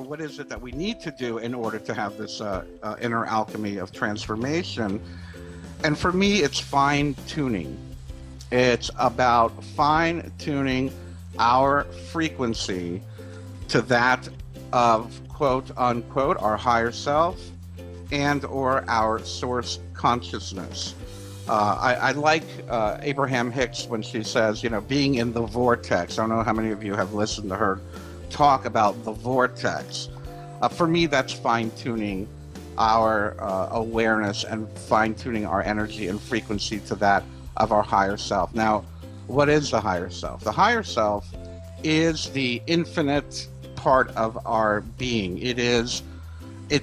what is it that we need to do in order to have this inner alchemy of transformation. And for me, it's fine tuning. It's about fine tuning our frequency to that of quote unquote our higher self and or our source consciousness. I like Abraham Hicks when she says, being in the vortex. I don't know how many of you have listened to her talk about the vortex. For me, that's fine-tuning our awareness and fine-tuning our energy and frequency to that of our higher self. Now, what is the higher self? The higher self is the infinite part of our being. It's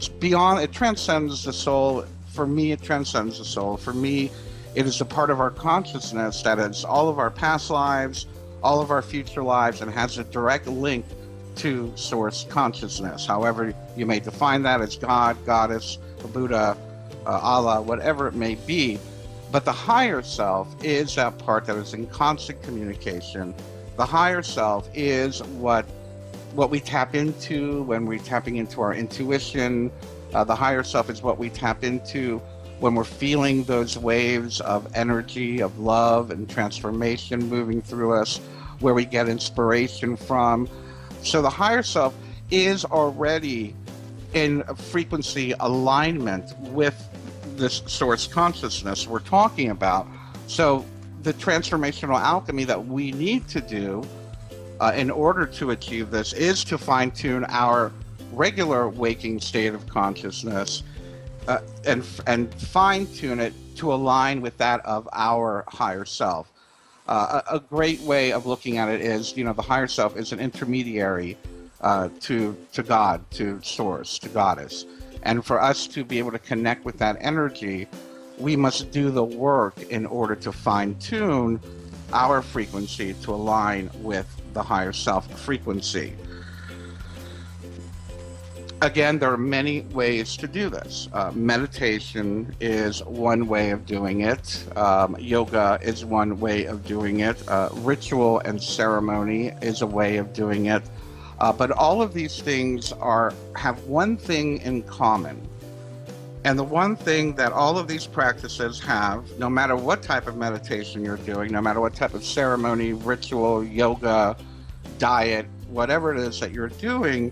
beyond, it transcends the soul. For me, it transcends the soul. For me, it is a part of our consciousness that is all of our past lives, all of our future lives, and has a direct link to source consciousness. However you may define that as God, Goddess, Buddha, Allah, whatever it may be. But the higher self is that part that is in constant communication. The higher self is what we tap into when we're tapping into our intuition. The higher self is what we tap into when we're feeling those waves of energy, of love and transformation moving through us, where we get inspiration from. So the higher self is already in a frequency alignment with this source consciousness we're talking about. So the transformational alchemy that we need to do in order to achieve this is to fine-tune our regular waking state of consciousness and fine-tune it to align with that of our higher self. A great way of looking at it is, the higher self is an intermediary to God, to source, to goddess. And for us to be able to connect with that energy, we must do the work in order to fine-tune our frequency to align with the higher self frequency. Again, there are many ways to do this. Meditation is one way of doing it. Yoga is one way of doing it. Ritual and ceremony is a way of doing it. But all of these things have one thing in common. And the one thing that all of these practices have, no matter what type of meditation you're doing, no matter what type of ceremony, ritual, yoga, diet, whatever it is that you're doing,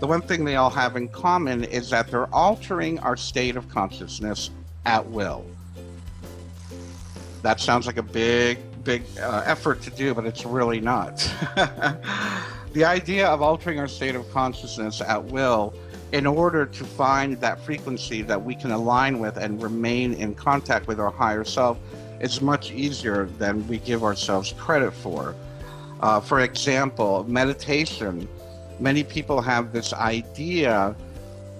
the one thing they all have in common is that they're altering our state of consciousness at will. That sounds like a big effort to do, but it's really not. The idea of altering our state of consciousness at will in order to find that frequency that we can align with and remain in contact with our higher self is much easier than we give ourselves credit for. For example, meditation. Many people have this idea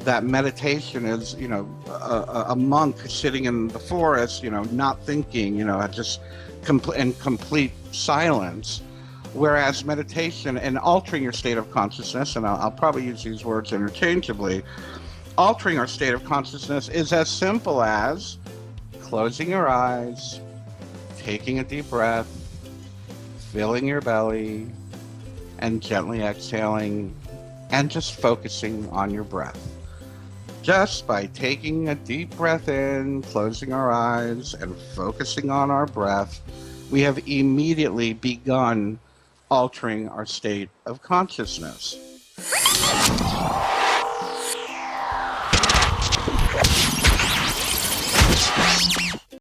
that meditation is, a monk sitting in the forest, not thinking, just in complete silence. Whereas meditation and altering your state of consciousness, and I'll probably use these words interchangeably, altering our state of consciousness is as simple as closing your eyes, taking a deep breath, filling your belly, and gently exhaling, and just focusing on your breath. Just by taking a deep breath in, closing our eyes, and focusing on our breath, we have immediately begun altering our state of consciousness.